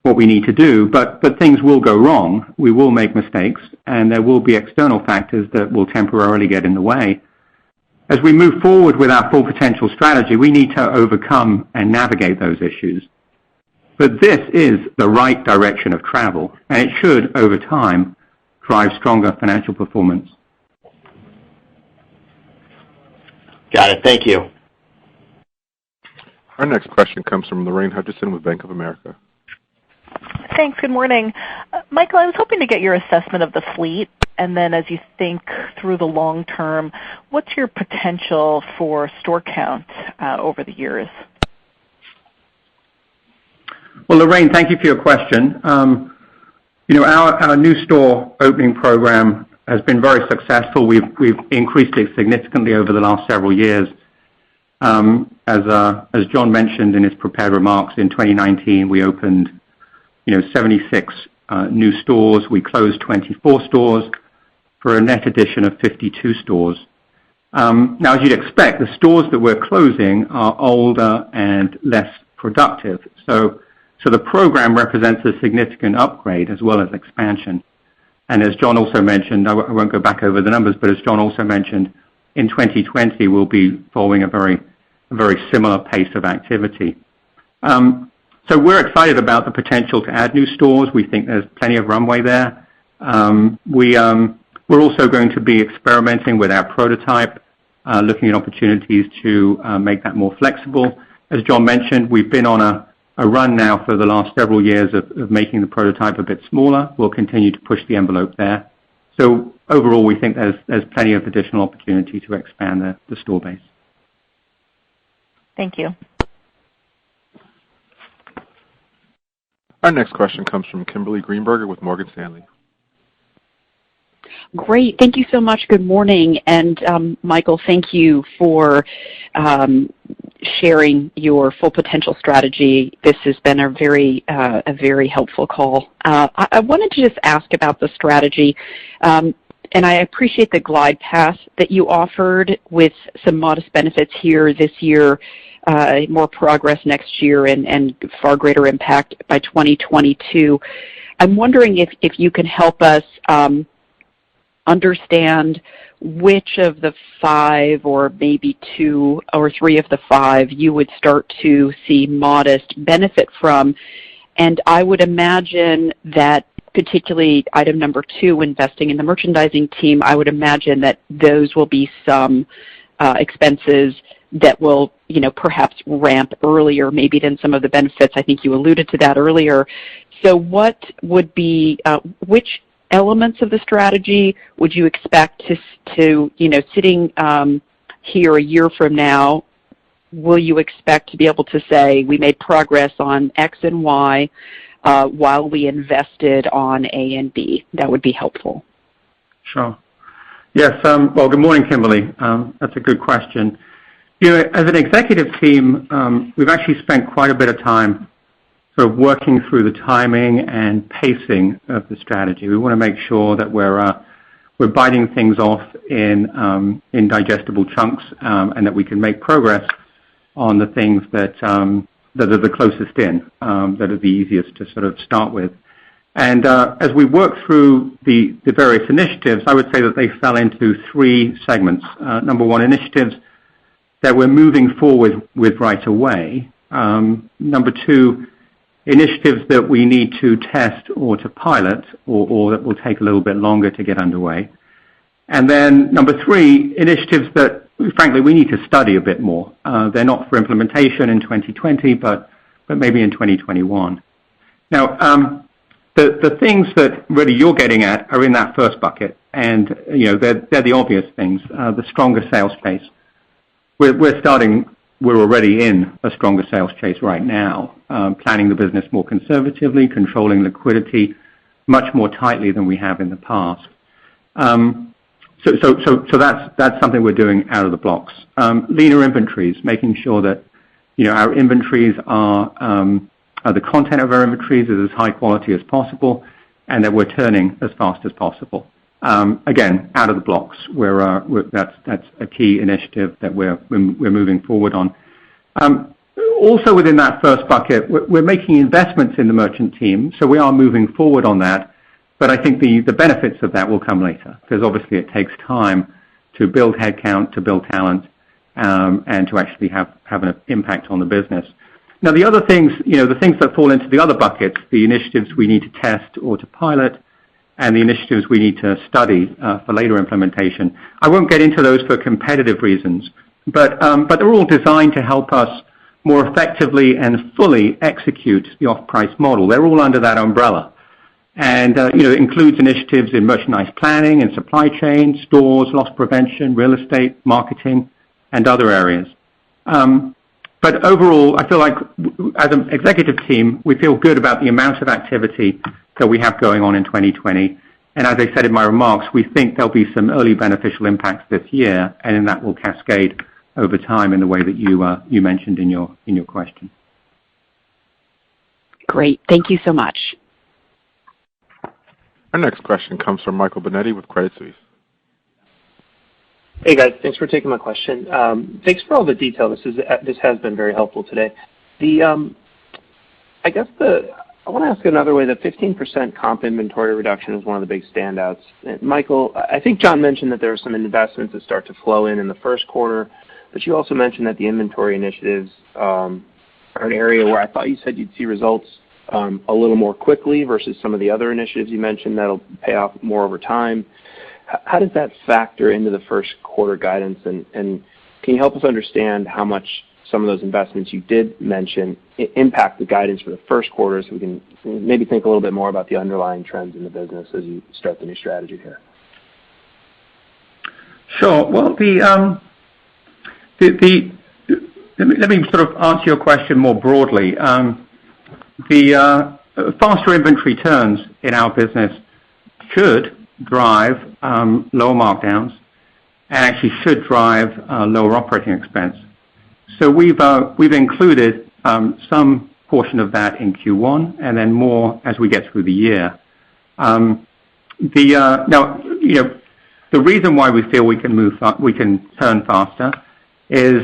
what we need to do, but things will go wrong. We will make mistakes and there will be external factors that will temporarily get in the way. As we move forward with our full potential strategy, we need to overcome and navigate those issues. But this is the right direction of travel, and it should, over time, drive stronger financial performance. Got it. Thank you. Our next question comes from Lorraine Hutchinson with Bank of America. Thanks. Good morning. Michael, I was hoping to get your assessment of the fleet, and then as you think through the long term, what's your potential for store count over the years? Well, Lorraine, thank you for your question. Our new store opening program has been very successful. We've increased it significantly over the last several years. As John mentioned in his prepared remarks, in 2019 we opened 76 new stores. We closed 24 stores for a net addition of 52 stores. Now, as you'd expect, the stores that we're closing are older and less productive. So the program represents a significant upgrade as well as expansion. And as John also mentioned, I won't go back over the numbers, but as John also mentioned, in 2020 we'll be following a very similar pace of activity. So we're excited about the potential to add new stores. We think there's plenty of runway there. We're also going to be experimenting with our prototype, looking at opportunities to make that more flexible. As John mentioned, we've been on a run now for the last several years of making the prototype a bit smaller. We'll continue to push the envelope there. So overall, we think there's plenty of additional opportunity to expand the store base. Thank you. Our next question comes from Kimberly Greenberger with Morgan Stanley. Great. Thank you so much. Good morning. And Michael, thank you for sharing your full potential strategy. This has been a very helpful call. I wanted to just ask about the strategy. And I appreciate the glide path that you offered with some modest benefits here this year, more progress next year, and far greater impact by 2022. I'm wondering if you can help us understand which of the 5 or maybe 2 or 3 of the 5 you would start to see modest benefit from. And I would imagine that particularly item number 2, investing in the merchandising team, I would imagine that those will be some expenses that will, perhaps ramp earlier maybe than some of the benefits. I think you alluded to that earlier. So what would be, which elements of the strategy would you expect to sitting here a year from now, will you expect to be able to say we made progress on X and Y while we invested on A and B? That would be helpful. Sure. Yes. Well, good morning, Kimberly. That's a good question. As an executive team, we've actually spent quite a bit of time sort of working through the timing and pacing of the strategy. We want to make sure that we're biting things off in digestible chunks, and that we can make progress on the things that are the closest in, that are the easiest to sort of start with. And as we work through the various initiatives, I would say that they fell into 3 segments. Number 1, initiatives that we're moving forward with right away. Number 2, initiatives that we need to test or to pilot or that will take a little bit longer to get underway. And then number 3, initiatives that, frankly, we need to study a bit more. They're not for implementation in 2020, but maybe in 2021. Now, the things that really you're getting at are in that first bucket, and they're the obvious things. The stronger sales pace. We're already in a stronger sales chase right now, planning the business more conservatively, controlling liquidity much more tightly than we have in the past. So that's something we're doing out of the blocks. Leaner inventories, making sure that our inventories are the content of our inventories is as high quality as possible, and that we're turning as fast as possible. Again, out of the blocks. That's a key initiative that we're moving forward on. Also within that first bucket, we're making investments in the merchant team, so we are moving forward on that. But I think the benefits of that will come later, because obviously it takes time to build headcount, to build talent, and to actually have an impact on the business. Now the other things, the things that fall into the other buckets, the initiatives we need to test or to pilot, and the initiatives we need to study for later implementation. I won't get into those for competitive reasons, but they're all designed to help us more effectively and fully execute the off-price model. They're all under that umbrella. And it includes initiatives in merchandise planning and supply chain, stores, loss prevention, real estate, marketing, and other areas. But overall, I feel like as an executive team, we feel good about the amount of activity that we have going on in 2020. And as I said in my remarks, we think there'll be some early beneficial impacts this year, and then that will cascade over time in the way that you mentioned in your question. Great. Thank you so much. Our next question comes from Michael Binetti with Credit Suisse. Hey guys, thanks for taking my question. Thanks for all the detail. This has been very helpful today. I want to ask another way. The 15% comp inventory reduction is one of the big standouts. Michael, I think John mentioned that there are some investments that start to flow in the first quarter, but you also mentioned that the inventory initiatives are an area where I thought you said you'd see results a little more quickly versus some of the other initiatives you mentioned that'll pay off more over time. How does that factor into the first quarter guidance, and can you help us understand how much some of those investments you did mention impact the guidance for the first quarter, so we can maybe think a little bit more about the underlying trends in the business as you start the new strategy here? Sure. Well, let me sort of answer your question more broadly. The faster inventory turns in our business should drive lower markdowns and actually should drive lower operating expense. So we've included some portion of that in Q1, and then more as we get through the year. Now, the reason why we feel we can turn faster is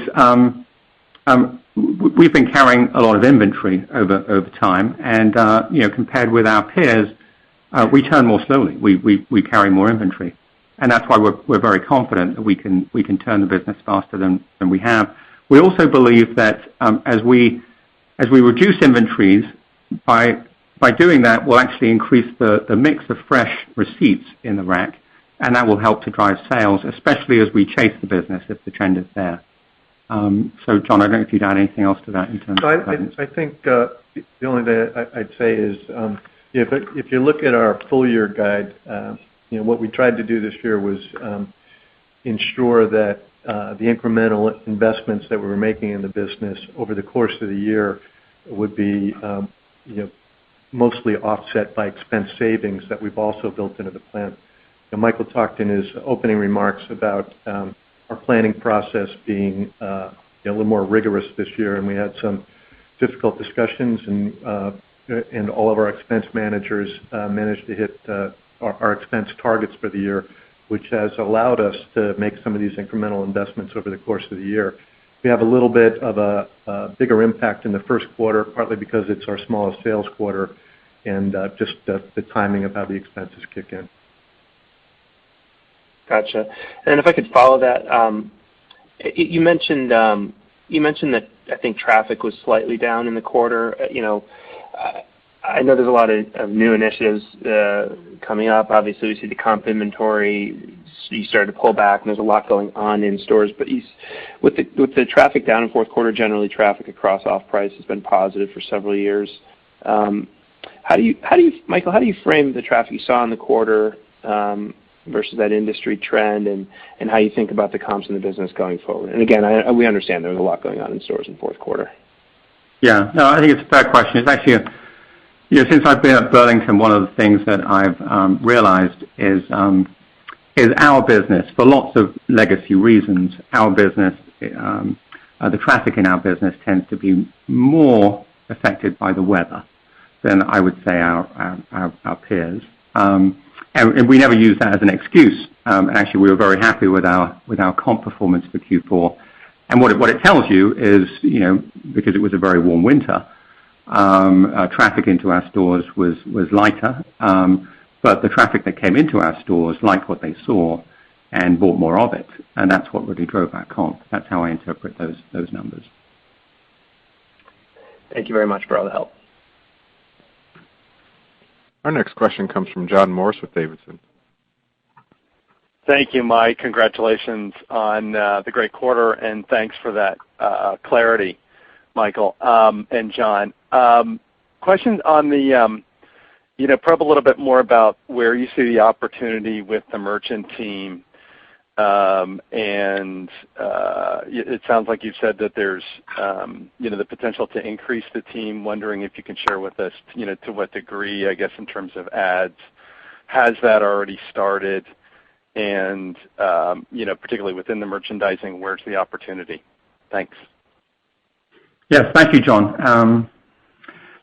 we've been carrying a lot of inventory over time, and compared with our peers, we turn more slowly. We carry more inventory, and that's why we're very confident that we can turn the business faster than we have. We also believe that as we reduce inventories, by doing that, we'll actually increase the mix of fresh receipts in the rack, and that will help to drive sales, especially as we chase the business if the trend is there. So, John, I don't know if you'd add anything else to that in terms of guidance. I think the only thing I'd say is if you look at our full year guide, what we tried to do this year was ensure that the incremental investments that we were making in the business over the course of the year would be mostly offset by expense savings that we've also built into the plan. Michael talked in his opening remarks about our planning process being a little more rigorous this year, and we had some difficult discussions, and all of our expense managers managed to hit our expense targets for the year, which has allowed us to make some of these incremental investments over the course of the year. We have a little bit of a bigger impact in the first quarter, partly because it's our smallest sales quarter, and just the timing of how the expenses kick in. Gotcha. And if I could follow that, you mentioned that I think traffic was slightly down in the quarter. I know there's a lot of new initiatives coming up. Obviously, we see the comp inventory. You started to pull back, and there's a lot going on in stores. But with the traffic down in fourth quarter, generally traffic across off-price has been positive for several years. Michael, how do you frame the traffic you saw in the quarter versus that industry trend, and how you think about the comps in the business going forward? And again, we understand there was a lot going on in stores in fourth quarter. Yeah, no, I think it's a fair question. It's actually since I've been at Burlington, one of the things that I've realized is our business, for lots of legacy reasons, our business, the traffic in our business tends to be more affected by the weather than I would say our peers. And we never use that as an excuse. Actually, we were very happy with our comp performance for Q4. And what it tells you is, because it was a very warm winter, traffic into our stores was lighter, but the traffic that came into our stores liked what they saw and bought more of it, and that's what really drove our comp. That's how I interpret those numbers. Thank you very much for all the help. Our next question comes from John Morris with Davidson. Thank you, Mike. Congratulations on the great quarter, and thanks for that clarity, Michael and John. Questions on the, probe a little bit more about where you see the opportunity with the merchant team. It sounds like you said that there's, the potential to increase the team. Wondering if you can share with us, to what degree, I guess, in terms of ads, has that already started? And, particularly within the merchandising, where's the opportunity? Thanks. Yes, thank you, John.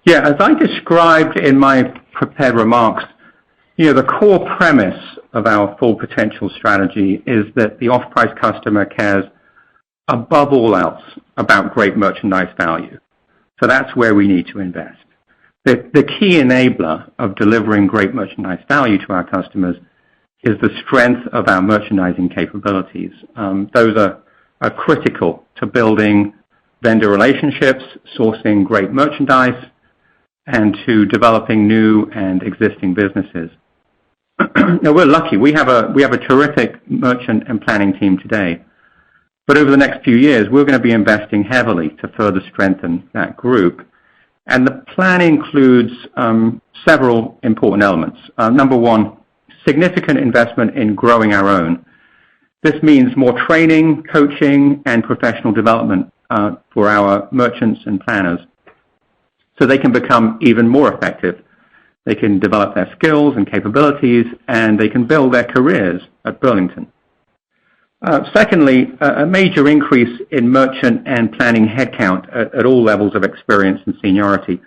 As I described in my prepared remarks, the core premise of our full potential strategy is that the off-price customer cares above all else about great merchandise value. So that's where we need to invest. The key enabler of delivering great merchandise value to our customers is the strength of our merchandising capabilities. Those are critical to building vendor relationships, sourcing great merchandise, and to developing new and existing businesses. Now, we're lucky. We have a terrific merchant and planning team today. But over the next few years, we're going to be investing heavily to further strengthen that group. And the plan includes several important elements. Number one, significant investment in growing our own. This means more training, coaching, and professional development for our merchants and planners so they can become even more effective. They can develop their skills and capabilities, and they can build their careers at Burlington. Secondly, a major increase in merchant and planning headcount at all levels of experience and seniority,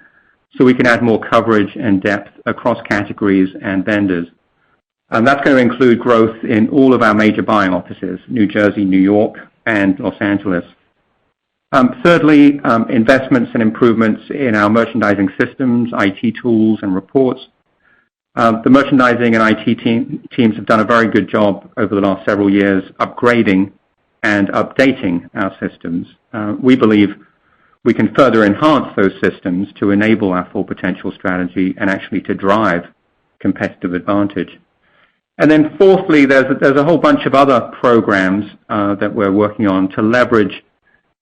so we can add more coverage and depth across categories and vendors. That's going to include growth in all of our major buying offices, New Jersey, New York, and Los Angeles. Thirdly, investments and improvements in our merchandising systems, IT tools, and reports. The merchandising and IT teams have done a very good job over the last several years upgrading and updating our systems. We believe we can further enhance those systems to enable our full potential strategy and actually to drive competitive advantage. And then fourthly, there's a whole bunch of other programs that we're working on to leverage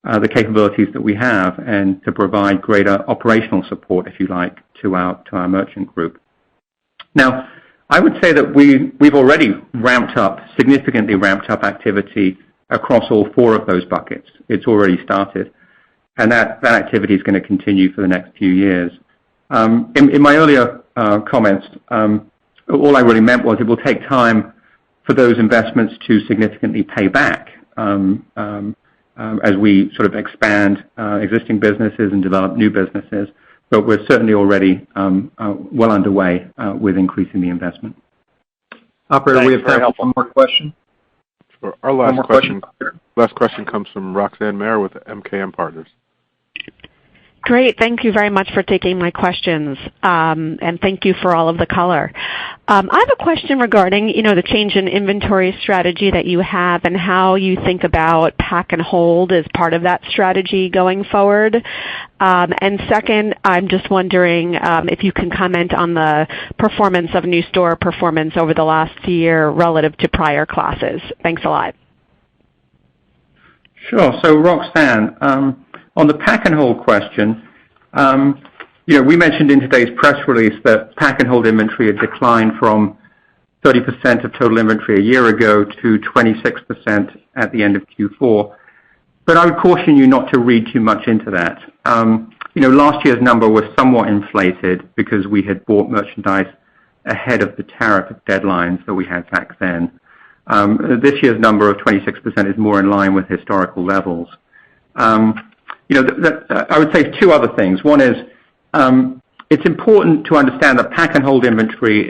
the capabilities that we have and to provide greater operational support, if you like, to our merchant group. Now, I would say that we've already significantly ramped up activity across all four of those buckets. It's already started, and that activity is going to continue for the next few years. In my earlier comments, all I really meant was it will take time for those investments to significantly pay back as we sort of expand existing businesses and develop new businesses. But we're certainly already well underway with increasing the investment. Operator, we have time for one more question. Sure. Our last question comes from Roxanne Mayer with MKM Partners. Great. Thank you very much for taking my questions, and thank you for all of the color. I have a question regarding, the change in inventory strategy that you have and how you think about pack and hold as part of that strategy going forward. And second, I'm just wondering if you can comment on the performance of new store performance over the last year relative to prior classes. Thanks a lot. Sure. So, Roxanne, on the pack and hold question, we mentioned in today's press release that pack and hold inventory had declined from 30% of total inventory a year ago to 26% at the end of Q4. But I would caution you not to read too much into that. Last year's number was somewhat inflated because we had bought merchandise ahead of the tariff deadlines that we had back then. This year's number of 26% is more in line with historical levels. I would say two other things. One is it's important to understand that pack and hold inventory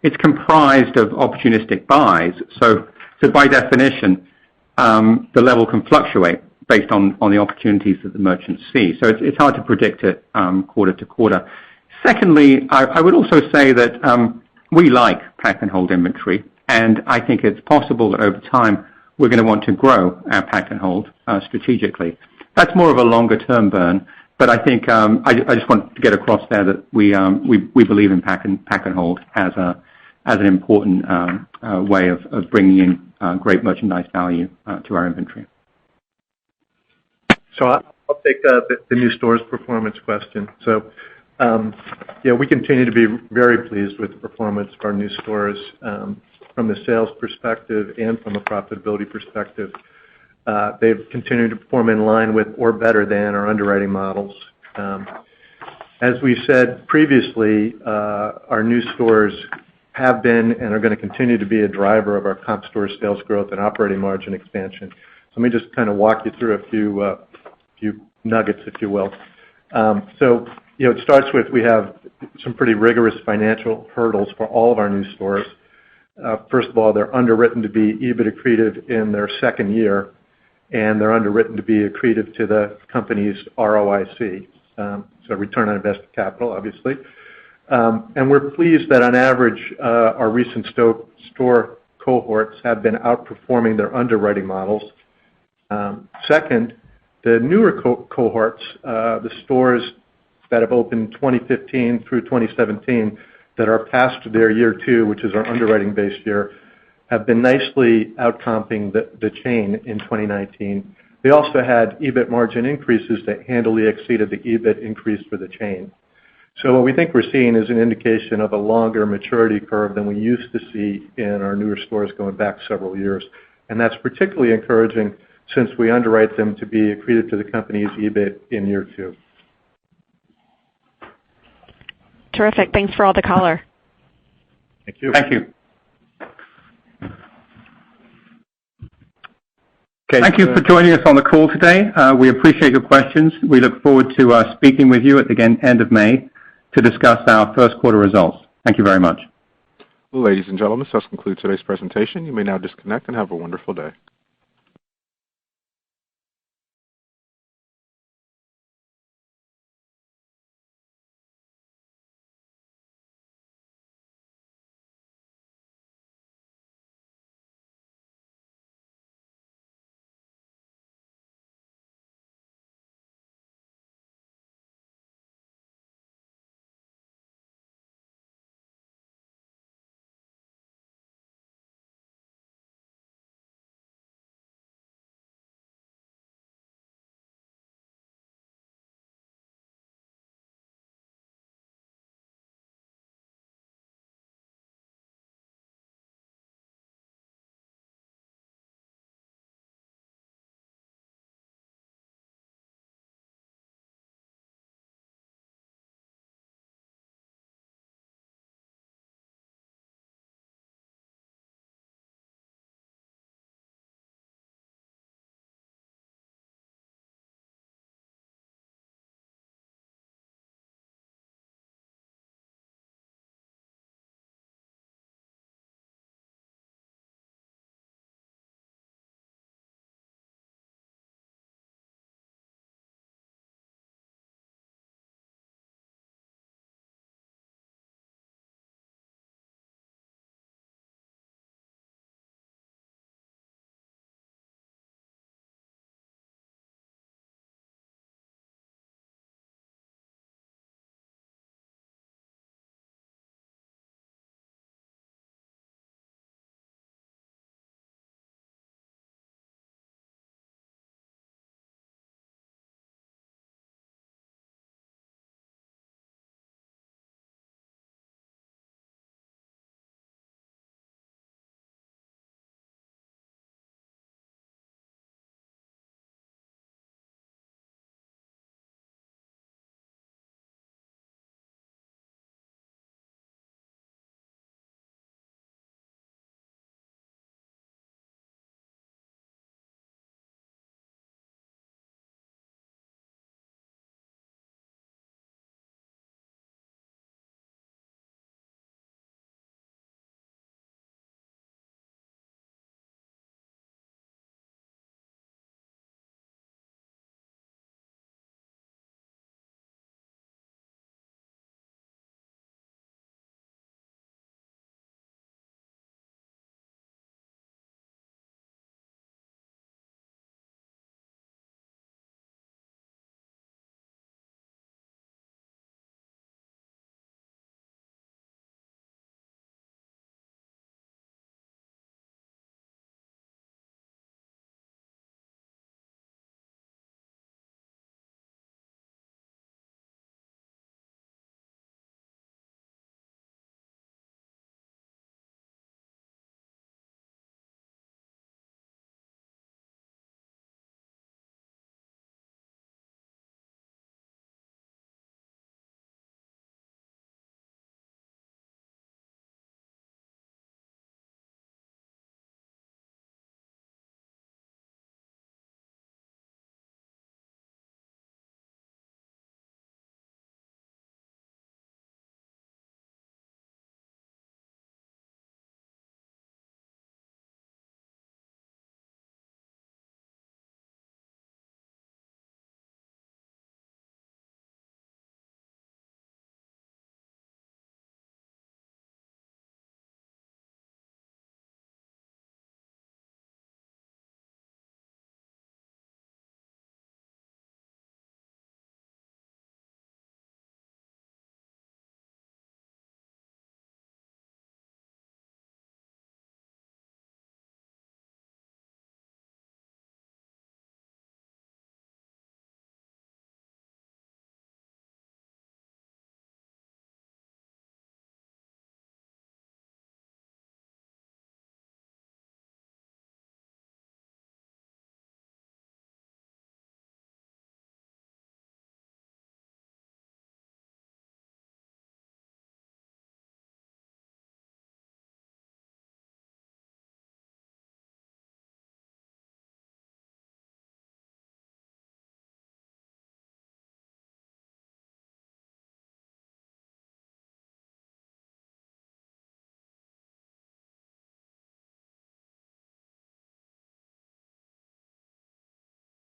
it's comprised of opportunistic buys. So by definition, the level can fluctuate based on the opportunities that the merchants see. So it's hard to predict it quarter to quarter. Secondly, I would also say that we like pack and hold inventory, and I think it's possible that over time we're going to want to grow our pack and hold strategically. That's more of a longer-term burn, but I think I just want to get across there that we believe in pack and hold as an important way of bringing in great merchandise value to our inventory. So I'll take the new stores performance question. So We continue to be very pleased with the performance of our new stores from the sales perspective and from a profitability perspective. They've continued to perform in line with or better than our underwriting models. As we said previously, our new stores have been and are going to continue to be a driver of our comp store sales growth and operating margin expansion. So let me just kind of walk you through a few nuggets, if you will. It starts with we have some pretty rigorous financial hurdles for all of our new stores. First of all, they're underwritten to be EBIT accretive in their second year, and they're underwritten to be accretive to the company's ROIC, so return on invested capital, obviously. And we're pleased that on average, our recent store cohorts have been outperforming their underwriting models. Second, the newer cohorts, the stores that have opened 2015 through 2017 that are past their year two, which is our underwriting base year, have been nicely outcomping the chain in 2019. They also had EBIT margin increases that handily exceeded the EBIT increase for the chain. So what we think we're seeing is an indication of a longer maturity curve than we used to see in our newer stores going back several years. And that's particularly encouraging since we underwrite them to be accretive to the company's EBIT in year two. Terrific. Thanks for all the color. Thank you. Thank you. Okay, thank you for joining us on the call today. We appreciate your questions. We look forward to speaking with you at the end of May to discuss our first quarter results. Thank you very much. Ladies and gentlemen, this concludes today's presentation. You may now disconnect and have a wonderful day.